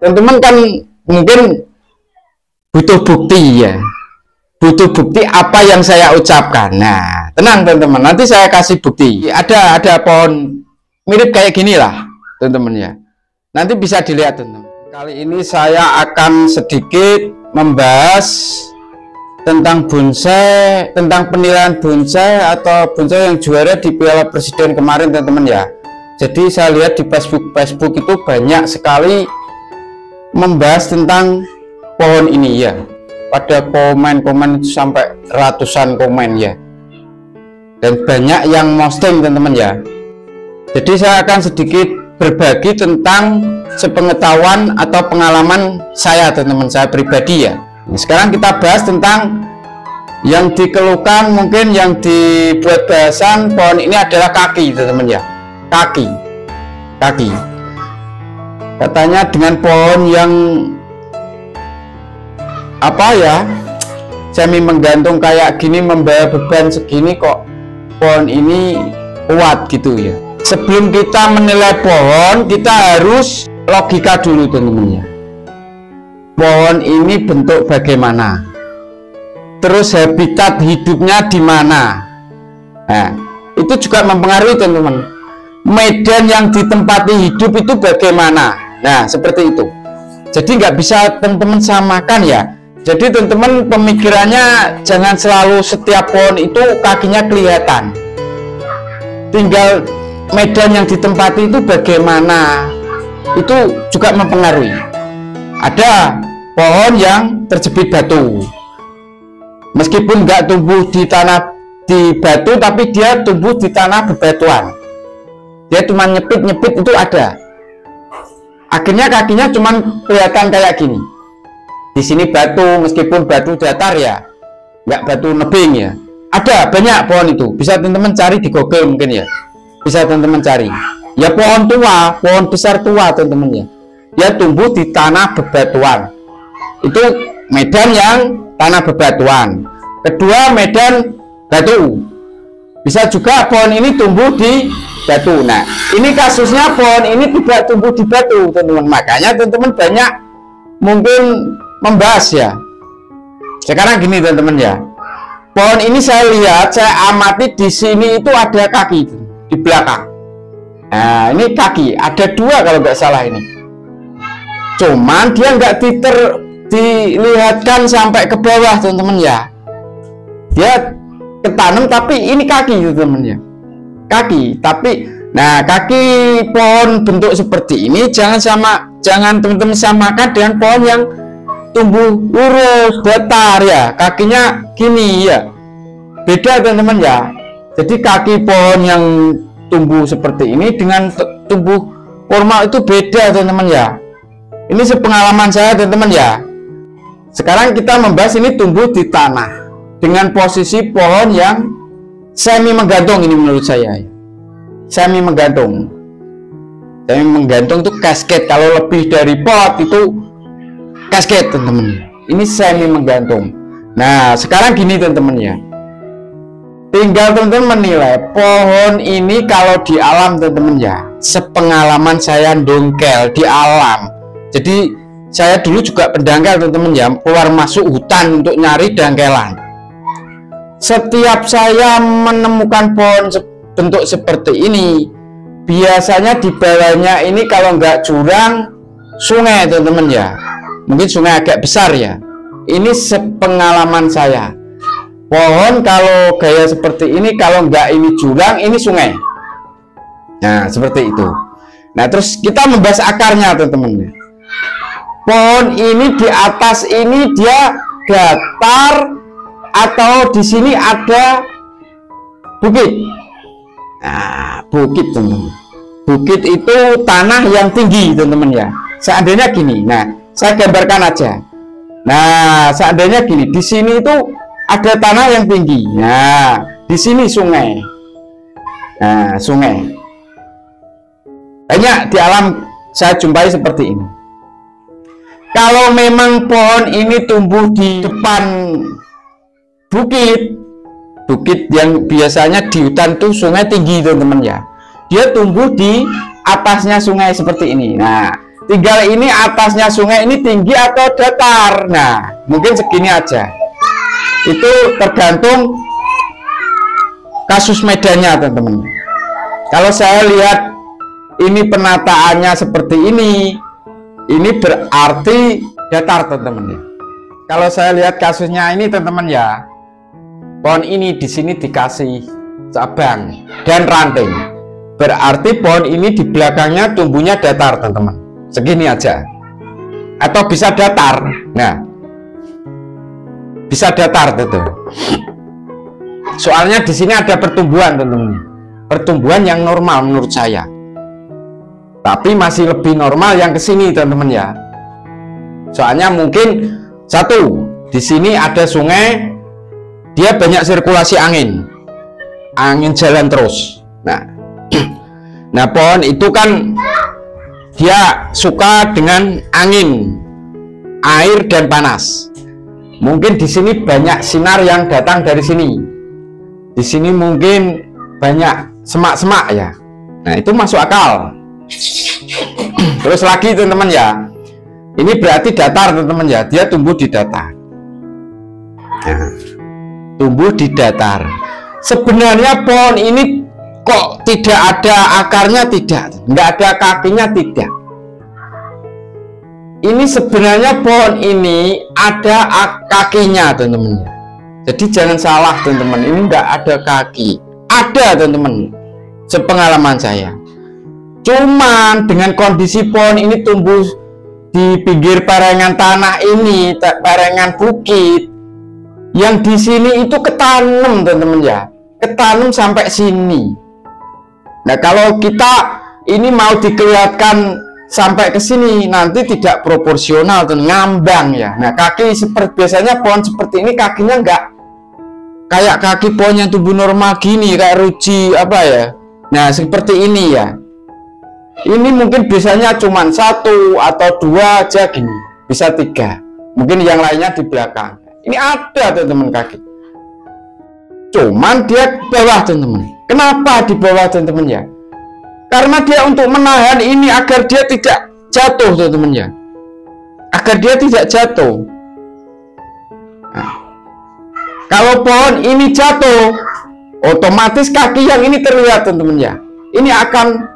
teman-teman kan mungkin butuh bukti ya, butuh bukti apa yang saya ucapkan. Nah, tenang teman-teman, nanti saya kasih bukti. Ada pohon mirip kayak gini lah teman-teman ya, nanti bisa dilihat teman-teman. Kali ini saya akan sedikit membahas tentang bonsai, tentang penilaian bonsai atau bonsai yang juara di Piala Presiden kemarin teman-teman ya. Jadi saya lihat di Facebook itu banyak sekali membahas tentang pohon ini ya. Pada komen-komen itu sampai ratusan komen ya. Dan banyak yang posting teman-teman ya. Jadi saya akan sedikit berbagi tentang sepengetahuan atau pengalaman saya teman-teman, saya pribadi ya. Nah, sekarang kita bahas tentang yang dikeluhkan, mungkin yang dibuat bahasan pohon ini adalah kaki teman-teman ya. Kaki katanya dengan pohon yang apa ya, semi menggantung kayak gini, membawa beban segini, kok pohon ini kuat gitu ya. Sebelum kita menilai pohon, kita harus logika dulu teman-teman ya. Pohon ini bentuk bagaimana, terus habitat hidupnya di mana. Nah, itu juga mempengaruhi teman-teman. Medan yang ditempati hidup itu bagaimana. Nah, seperti itu. Jadi nggak bisa teman-teman samakan ya. Jadi teman-teman pemikirannya jangan selalu setiap pohon itu kakinya kelihatan. Tinggal medan yang ditempati itu bagaimana. Itu juga mempengaruhi. Ada pohon yang terjepit batu. Meskipun nggak tumbuh di tanah di batu, tapi dia tumbuh di tanah bebatuan. Dia cuma nyepit-nyepit itu ada. Akhirnya kakinya cuma kelihatan kayak gini. Di sini batu, meskipun batu datar ya, nggak batu nebing ya. Ada banyak pohon itu. Bisa teman-teman cari di Google mungkin ya. Bisa teman-teman cari. Ya pohon tua, pohon besar tua teman-teman ya. Dia tumbuh di tanah bebatuan. Itu medan yang tanah bebatuan. Kedua, medan batu. Bisa juga pohon ini tumbuh di batu. Nah, ini kasusnya pohon ini tidak tumbuh di batu, teman-teman. Makanya teman-teman banyak mungkin membahas ya. Sekarang gini teman-teman ya. Pohon ini saya lihat, saya amati di sini itu ada kaki di belakang. Nah, ini kaki, ada dua kalau nggak salah ini. Cuman dia nggak dilihatkan sampai ke bawah teman-teman ya. Dia ketanam tapi ini kaki teman-teman ya. Kaki, tapi nah kaki pohon bentuk seperti ini jangan teman-teman samakan dengan pohon yang tumbuh lurus datar ya, kakinya gini ya, beda teman-teman ya. Jadi kaki pohon yang tumbuh seperti ini dengan tumbuh formal itu beda teman-teman ya. Ini sepengalaman saya teman-teman ya. Sekarang kita membahas ini tumbuh di tanah dengan posisi pohon yang semi menggantung ini menurut saya. Semi menggantung. Semi menggantung itu kasket. Kalau lebih dari pot itu kasket teman-teman. Ini semi menggantung. Nah, sekarang gini teman-teman ya. Tinggal teman-teman menilai pohon ini kalau di alam teman-teman ya. Sepengalaman saya dongkel di alam. Jadi saya dulu juga pendangkal teman-teman ya, keluar masuk hutan untuk nyari dangkelan. Setiap saya menemukan pohon bentuk seperti ini, biasanya di bawahnya ini kalau nggak jurang, sungai teman-teman ya. Mungkin sungai agak besar ya. Ini sepengalaman saya. Pohon kalau gaya seperti ini, kalau nggak ini jurang, ini sungai. Nah, seperti itu. Nah, terus kita membahas akarnya teman-teman. Pohon ini di atas ini dia datar atau di sini ada bukit. Nah, bukit teman-teman. Bukit itu tanah yang tinggi teman-teman ya. Seandainya gini, nah saya gambarkan aja. Nah, seandainya gini, di sini itu ada tanah yang tinggi. Nah, di sini sungai. Nah, sungai. Banyak di alam saya jumpai seperti ini. Kalau memang pohon ini tumbuh di depan bukit, bukit yang biasanya di hutan tuh sungai tinggi teman-teman ya, dia tumbuh di atasnya sungai seperti ini. Nah, tinggal ini atasnya sungai ini tinggi atau datar. Nah, mungkin segini aja. Itu tergantung kasus medannya, teman-teman. Kalau saya lihat ini penataannya seperti ini berarti datar, teman-teman. Kalau saya lihat kasusnya ini, teman-teman ya, pohon ini di sini dikasih cabang dan ranting, berarti pohon ini di belakangnya tumbuhnya datar, teman-teman. Segini aja, atau bisa datar. Nah, bisa datar, teman-teman. Soalnya di sini ada pertumbuhan, teman-teman. Pertumbuhan yang normal menurut saya. Tapi masih lebih normal yang ke sini, teman-teman ya. Soalnya mungkin satu, di sini ada sungai, dia banyak sirkulasi angin jalan terus. Nah, pohon itu kan dia suka dengan angin, air dan panas. Mungkin di sini banyak sinar yang datang dari sini. Di sini mungkin banyak semak-semak ya. Nah, itu masuk akal. Terus lagi, teman-teman ya, ini berarti datar, teman-teman ya, dia tumbuh di datar. Nah, tumbuh di datar. Sebenarnya pohon ini kok tidak ada akarnya, tidak, nggak ada kakinya, tidak. Ini sebenarnya pohon ini ada kakinya, teman-teman. Jadi jangan salah, teman-teman, ini nggak ada kaki. Ada, teman-teman, sepengalaman saya. Cuman dengan kondisi pohon ini tumbuh di pinggir perenggan tanah ini, perenggan bukit, yang di sini itu ketanam, teman-teman ya, ketanam sampai sini. Nah, kalau kita ini mau dikelihatkan sampai ke sini, nanti tidak proporsional dan ngambang ya. Nah, kaki seperti biasanya pohon seperti ini kakinya enggak kayak kaki pohon yang tumbuh normal gini, kayak ruji apa ya. Nah, seperti ini ya. Ini mungkin biasanya cuma 1 atau 2 aja gini, bisa 3. Mungkin yang lainnya di belakang. Ini ada, teman-teman, kaki. Cuman dia bawah, teman-teman. Kenapa di bawah, teman-teman ya? Karena dia untuk menahan ini agar dia tidak jatuh, teman-teman ya. Agar dia tidak jatuh. Nah, kalau pohon ini jatuh, otomatis kaki yang ini terlihat, teman-teman ya. Ini akan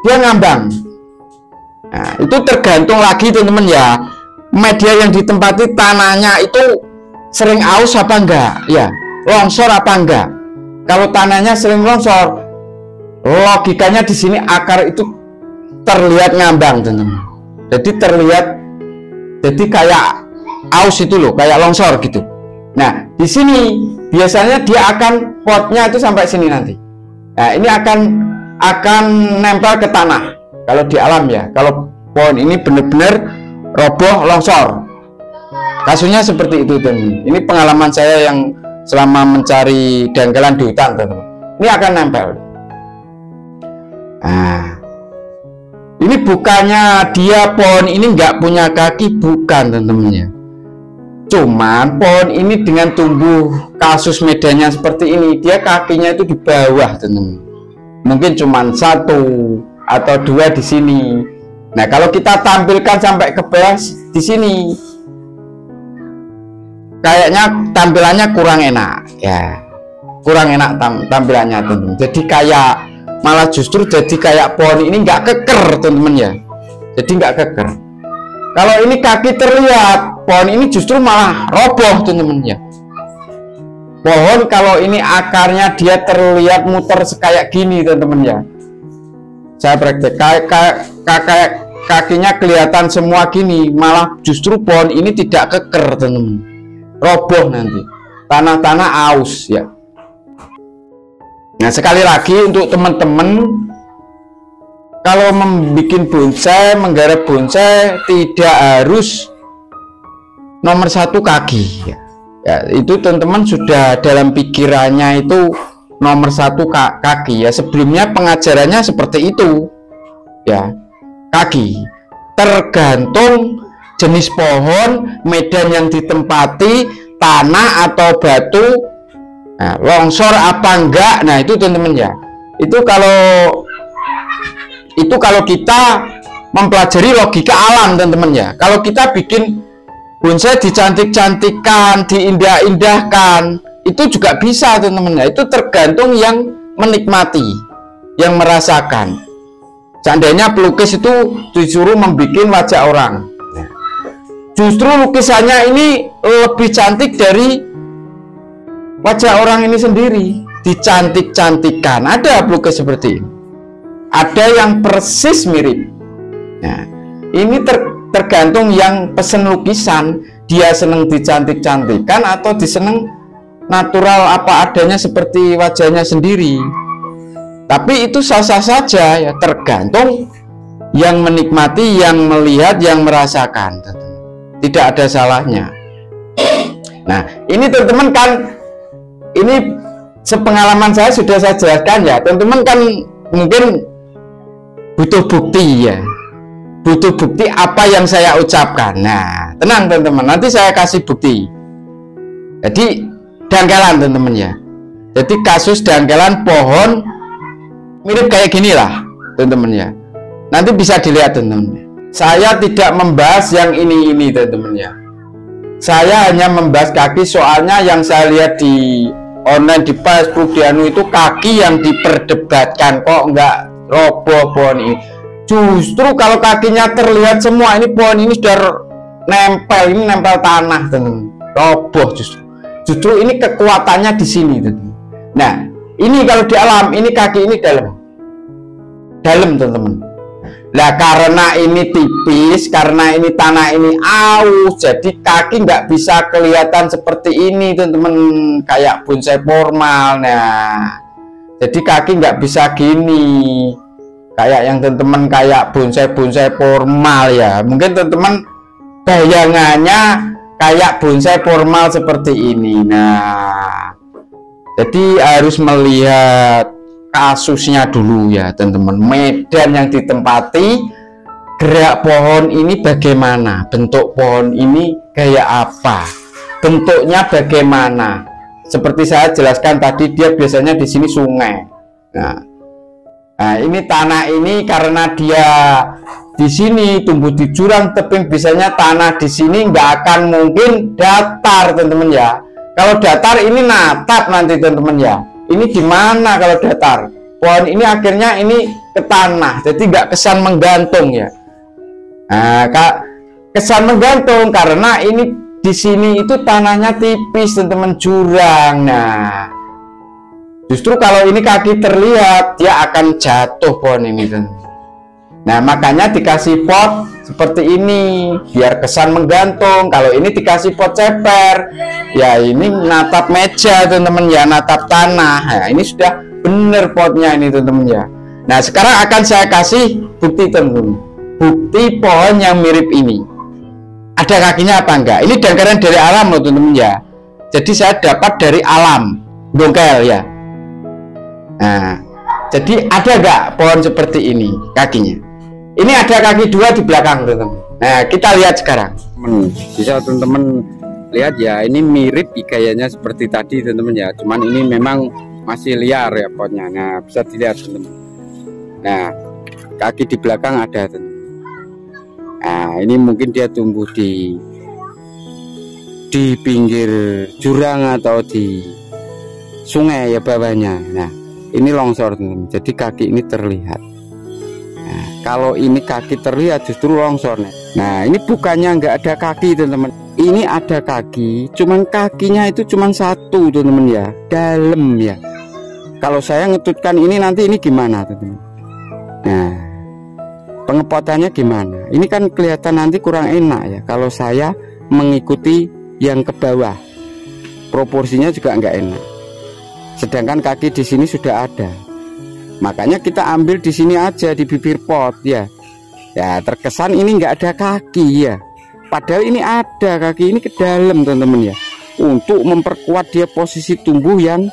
dia ngambang. Nah, itu tergantung lagi, teman-teman ya, media yang ditempati tanahnya itu sering aus apa enggak ya, longsor apa enggak. Kalau tanahnya sering longsor, logikanya di sini akar itu terlihat ngambang, teman-teman. Jadi terlihat, jadi kayak aus itu loh, kayak longsor gitu. Nah, di sini biasanya dia akan potnya itu sampai sini nanti. Nah, ini akan nempel ke tanah kalau di alam ya. Kalau pohon ini benar-benar roboh longsor, kasusnya seperti itu, teman. Ini pengalaman saya yang selama mencari dangkalan di hutan, teman. Ini akan nempel. Nah, ini bukannya dia pohon ini nggak punya kaki, bukan, teman-teman ya. Cuman pohon ini dengan tumbuh kasus medannya seperti ini, dia kakinya itu di bawah, teman-teman. Mungkin cuma 1 atau 2 di sini. Nah, kalau kita tampilkan sampai ke bawah di sini, kayaknya tampilannya kurang enak ya, kurang enak tampilannya, teman-teman. Jadi kayak malah justru jadi kayak pohon ini nggak keker, teman-teman ya. Jadi nggak keker. Kalau ini kaki terlihat, pohon ini justru malah roboh, teman-teman ya. Pohon kalau ini akarnya dia terlihat muter kayak gini, teman-teman ya. Saya praktek kayak kakinya kelihatan semua gini, malah justru pohon ini tidak keker, teman-teman. Roboh nanti, tanah-tanah aus ya. Nah, sekali lagi untuk teman-teman, kalau membuat bonsai, menggarap bonsai tidak harus nomor 1 kaki ya. Ya, itu teman-teman sudah dalam pikirannya itu nomor 1 kaki ya. Sebelumnya pengajarannya seperti itu ya, kaki. Tergantung jenis pohon, medan yang ditempati, tanah atau batu, nah, longsor apa enggak. Nah, itu teman-teman ya. Itu kalau kita mempelajari logika alam teman-teman ya. Kalau kita bikin bonsai dicantik-cantikan, diindah-indahkan, itu juga bisa teman-teman ya. Itu tergantung yang menikmati, yang merasakan. Seandainya pelukis itu disuruh membuat wajah orang, justru lukisannya ini lebih cantik dari wajah orang ini sendiri, dicantik-cantikan. Ada pelukis seperti ini, ada yang persis mirip. Nah, ini tergantung yang pesen lukisan, dia seneng dicantik-cantikan atau diseneng natural apa adanya seperti wajahnya sendiri. Tapi itu sah-sah saja ya, tergantung yang menikmati, yang melihat, yang merasakan. Tidak ada salahnya. Nah, ini teman-teman kan, ini sepengalaman saya sudah saya jelaskan ya. Teman-teman kan mungkin butuh bukti ya. Butuh bukti apa yang saya ucapkan. Nah, tenang teman-teman, nanti saya kasih bukti. Jadi dangkalan teman-teman ya. Jadi kasus dangkalan pohon mirip kayak gini lah teman-teman ya. Nanti bisa dilihat teman-teman. Saya tidak membahas yang ini teman-teman ya. Saya hanya membahas kaki, soalnya yang saya lihat di online, di Facebook, di anu itu kaki yang diperdebatkan, kok nggak roboh pohon ini. Justru kalau kakinya terlihat semua, ini pohon ini sudah nempel, ini nempel tanah teman-teman. Roboh justru ini kekuatannya di sini teman-teman. Nah, ini kalau di alam, ini kaki ini dalam teman-teman. Nah, karena ini tipis, karena ini tanah ini aus, jadi kaki nggak bisa kelihatan seperti ini teman-teman, kayak bonsai formal. Nah, jadi kaki nggak bisa gini, kayak yang teman-teman kayak bonsai formal ya. Mungkin teman-teman bayangannya kayak bonsai formal seperti ini. Nah, jadi harus melihat kasusnya dulu ya teman-teman, medan yang ditempati, gerak pohon ini bagaimana, bentuk pohon ini kayak apa, bentuknya bagaimana. Seperti saya jelaskan tadi, dia biasanya di sini sungai. Nah, ini tanah ini karena dia di sini tumbuh di jurang tebing, biasanya tanah di sini nggak akan mungkin datar teman-teman ya. Kalau datar ini natap nanti teman-teman ya. Ini gimana kalau datar? Pohon ini akhirnya ini ke tanah, jadi nggak kesan menggantung ya. Nah, kesan menggantung karena ini di sini itu tanahnya tipis teman-teman, jurang. Nah, justru kalau ini kaki terlihat, dia akan jatuh pohon ini teman-teman. Nah, makanya dikasih pot seperti ini biar kesan menggantung. Kalau ini dikasih pot ceper, ya ini natap meja teman-teman ya, natap tanah. Nah, ini sudah bener potnya ini teman-teman ya. Nah, sekarang akan saya kasih bukti teman-teman, bukti pohon yang mirip ini ada kakinya apa enggak. Ini dangkalan dari alam loh teman-teman ya. Jadi saya dapat dari alam, dongkel ya. Nah, jadi ada enggak pohon seperti ini kakinya? Ini ada kaki dua di belakang teman-teman. Nah, kita lihat sekarang. Bisa teman-teman lihat ya, ini mirip gayanya seperti tadi teman-teman ya. Cuman ini memang masih liar ya pohonnya. Nah, bisa dilihat teman-teman. Nah, kaki di belakang ada teman-teman. Nah, ini mungkin dia tumbuh di pinggir jurang atau di sungai ya bawahnya. Nah, ini longsor teman-teman. Jadi kaki ini terlihat. Kalau ini kaki terlihat justru longsornya. Nah, ini bukannya nggak ada kaki teman-teman, ini ada kaki, cuman kakinya itu cuman satu teman-teman ya, dalam ya. Kalau saya ngetutkan ini nanti ini gimana teman-teman? Nah, pengepotannya gimana? Ini kan kelihatan nanti kurang enak ya kalau saya mengikuti yang ke bawah, proporsinya juga nggak enak. Sedangkan kaki di sini sudah ada. Makanya kita ambil di sini aja di bibir pot ya. Ya, terkesan ini nggak ada kaki ya. Padahal ini ada kaki, ini ke dalam teman-teman ya. Untuk memperkuat dia posisi tumbuh yang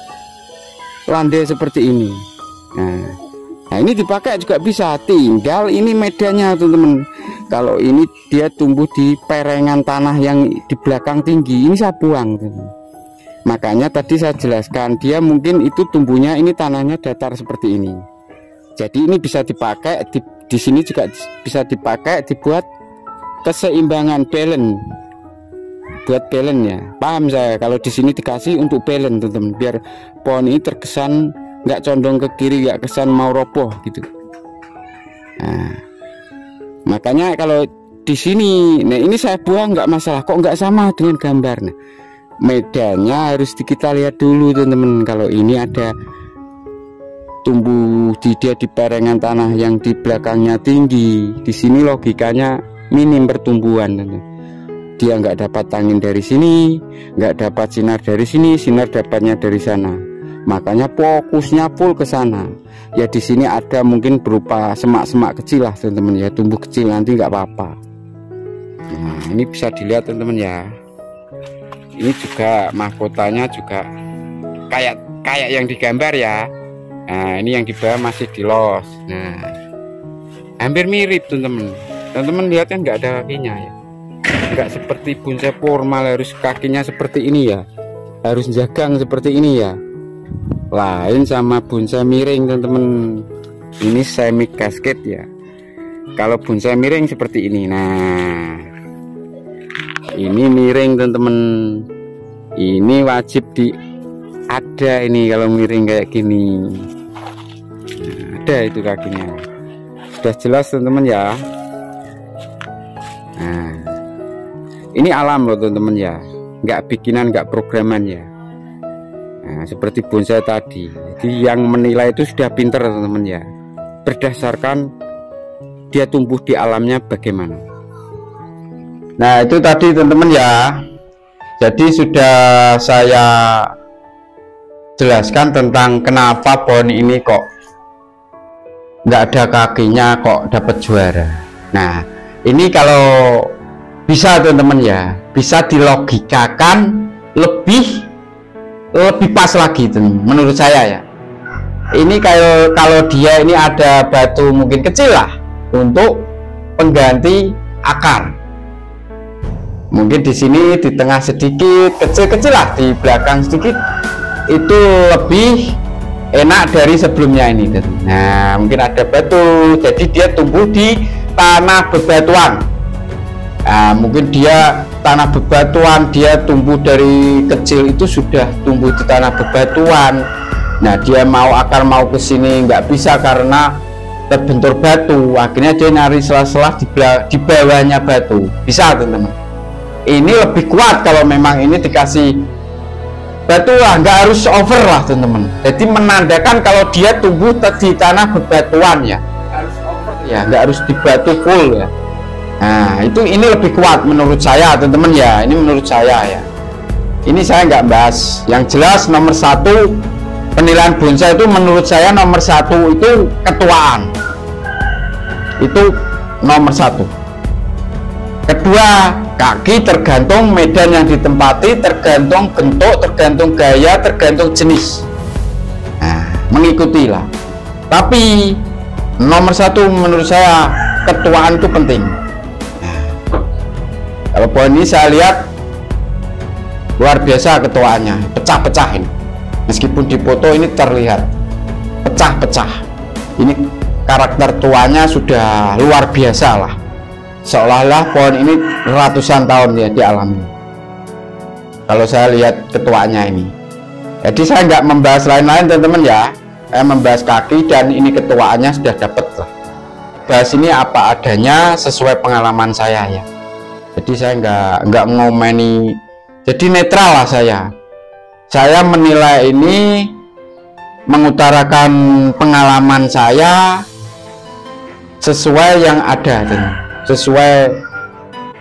landai seperti ini. Nah, ini dipakai juga bisa. Tinggal ini medannya teman-teman. Kalau ini dia tumbuh di perengan tanah yang di belakang tinggi, ini saya buang teman-teman. Makanya tadi saya jelaskan, dia mungkin itu tumbuhnya ini tanahnya datar seperti ini. Jadi ini bisa dipakai di sini juga bisa dipakai dibuat keseimbangan balance, buat balance ya. Paham saya kalau di sini dikasih untuk balance teman-teman, biar pohon ini terkesan nggak condong ke kiri, nggak kesan mau roboh gitu. Nah, makanya kalau di sini, nah ini saya buang nggak masalah, kok nggak sama dengan gambar. Nah, medannya harus kita lihat dulu teman-teman. Kalau ini ada tumbuh dia di perengan tanah yang di belakangnya tinggi, di sini logikanya minim pertumbuhan teman-teman. Dia nggak dapat angin dari sini, nggak dapat sinar dari sini, sinar dapatnya dari sana. Makanya fokusnya full ke sana. Ya di sini ada mungkin berupa semak-semak kecil lah teman-teman ya, tumbuh kecil nanti nggak apa-apa. Nah ini bisa dilihat teman-teman ya. Ini juga mahkotanya juga kayak yang digambar ya. Nah ini yang di bawah masih di los. Nah hampir mirip teman-teman. Teman-teman lihat kan nggak ada kakinya ya. Nggak seperti bonsai formal harus kakinya seperti ini ya, harus jagang seperti ini ya. Lain sama bonsai miring teman-teman, ini semi casket ya. Kalau bonsai miring seperti ini. Nah ini miring teman-teman, ini wajib ada ini kalau miring kayak gini. Nah, ada itu kakinya, sudah jelas teman-teman ya. Nah ini alam loh teman-teman ya, nggak bikinan, nggak programan ya. Nah, seperti bonsai tadi, jadi yang menilai itu sudah pinter teman-teman ya, berdasarkan dia tumbuh di alamnya bagaimana. Nah itu tadi teman-teman ya, jadi sudah saya jelaskan tentang kenapa pohon ini kok nggak ada kakinya kok dapat juara. Nah ini kalau bisa teman-teman ya, bisa dilogikakan lebih pas lagi teman, menurut saya ya. Ini kalau dia ini ada batu mungkin kecil lah untuk pengganti akar. Mungkin di sini di tengah sedikit, kecil-kecil lah, di belakang sedikit, itu lebih enak dari sebelumnya ini. Nah mungkin ada batu, jadi dia tumbuh di tanah bebatuan. Nah, mungkin dia tanah bebatuan, dia tumbuh dari kecil itu sudah tumbuh di tanah bebatuan. Nah dia mau akar mau ke sini nggak bisa karena terbentur batu, akhirnya dia nyari sela-sela di bawahnya batu. Bisa teman-teman, ini lebih kuat kalau memang ini dikasih batu lah, nggak harus over lah teman-teman. Jadi menandakan kalau dia tumbuh di tanah bebatuan ya, harus over ya, nggak harus di batu full ya. Nah itu ini lebih kuat menurut saya teman-teman ya, ini menurut saya ya. Ini saya nggak bahas, yang jelas nomor satu penilaian bonsai itu menurut saya nomor satu itu ketuaan, itu nomor satu. Kedua, kaki tergantung medan yang ditempati, tergantung bentuk, tergantung gaya, tergantung jenis. Nah mengikutilah. Tapi nomor satu menurut saya ketuaan itu penting. Kalau pohon ini saya lihat luar biasa ketuaannya, pecah-pecahin. Meskipun di foto ini terlihat pecah-pecah, ini karakter tuanya sudah luar biasa lah. Seolah-olah pohon ini ratusan tahun ya di alam ini. Kalau saya lihat ketuanya ini, jadi saya nggak membahas lain-lain teman-teman ya. Saya membahas kaki dan ini ketuaannya sudah dapat lah. Bahas ini apa adanya sesuai pengalaman saya ya. Jadi saya nggak ngomeni, jadi netral lah saya. Saya menilai ini mengutarakan pengalaman saya sesuai yang ada, sesuai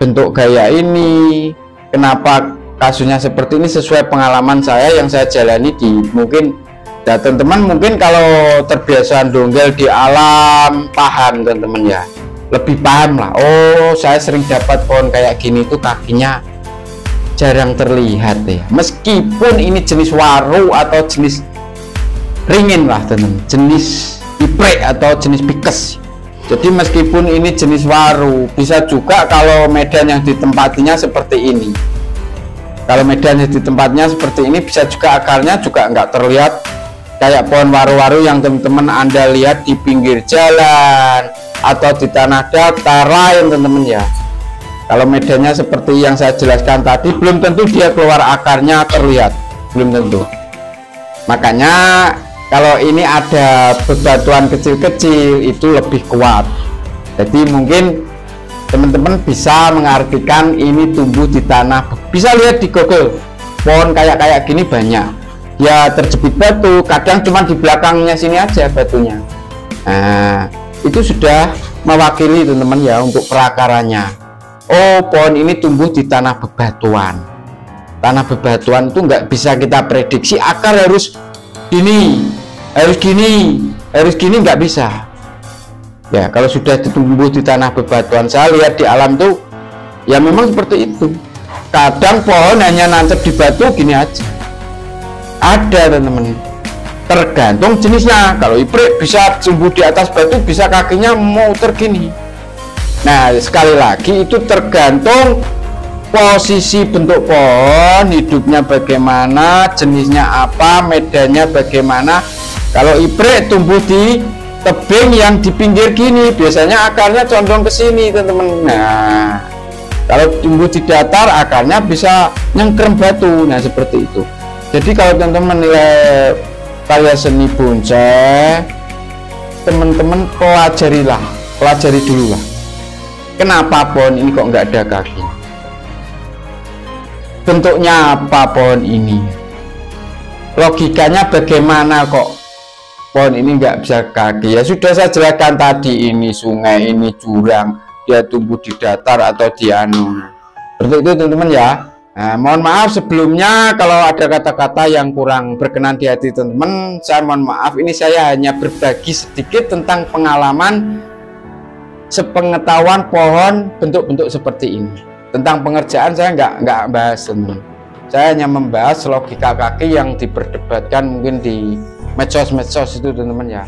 bentuk gaya ini. Kenapa kasusnya seperti ini sesuai pengalaman saya yang saya jalani di mungkin. Ya teman-teman mungkin kalau terbiasa donggel di alam paham teman-teman ya. Lebih paham lah. Oh saya sering dapat pohon kayak gini tuh kakinya jarang terlihat ya, meskipun ini jenis waru atau jenis ringin lah teman, jenis iprek atau jenis pikes. Jadi meskipun ini jenis waru, bisa juga kalau medan yang ditempatinya seperti ini. Kalau medan yang ditempatnya seperti ini, bisa juga akarnya juga nggak terlihat kayak pohon waru-waru yang teman-teman Anda lihat di pinggir jalan, atau di tanah datar lain teman-teman ya. Kalau medannya seperti yang saya jelaskan tadi, belum tentu dia keluar akarnya terlihat, belum tentu. Makanya kalau ini ada bebatuan kecil-kecil itu lebih kuat. Jadi mungkin teman-teman bisa mengartikan ini tumbuh di tanah. Bisa lihat di Google, pohon kayak gini banyak. Ya terjepit batu, kadang cuma di belakangnya sini aja batunya. Nah, itu sudah mewakili teman-teman ya untuk perakarannya. Oh, pohon ini tumbuh di tanah bebatuan. Tanah bebatuan itu nggak bisa kita prediksi akar harus gini, harus gini nggak bisa. Ya, kalau sudah tumbuh di tanah bebatuan, saya lihat di alam tuh ya memang seperti itu. Kadang pohon hanya nancep di batu gini aja. Ada teman-teman. Tergantung jenisnya. Kalau iprik bisa tumbuh di atas batu, bisa kakinya muter gini. Nah, sekali lagi itu tergantung posisi bentuk pohon, hidupnya bagaimana, jenisnya apa, medannya bagaimana. Kalau iprik tumbuh di tebing yang di pinggir gini, biasanya akarnya condong ke sini teman-teman. Nah, kalau tumbuh di datar akarnya bisa nyengkrem batu. Nah, seperti itu. Jadi kalau teman-teman menilai karya seni bonsai, teman-teman pelajari dulu lah. Kenapa pohon ini kok nggak ada kaki? Bentuknya apa pohon ini? Logikanya bagaimana kok pohon ini nggak bisa kaki? Ya sudah saya jelaskan tadi, ini sungai, ini jurang, dia tumbuh di datar atau di anu. Seperti itu teman-teman ya. Nah, mohon maaf sebelumnya kalau ada kata-kata yang kurang berkenan di hati teman-teman. Saya mohon maaf, ini saya hanya berbagi sedikit tentang pengalaman sepengetahuan pohon bentuk-bentuk seperti ini. Tentang pengerjaan saya nggak bahas teman. Saya hanya membahas logika kaki yang diperdebatkan mungkin di medsos-medsos itu teman-teman ya.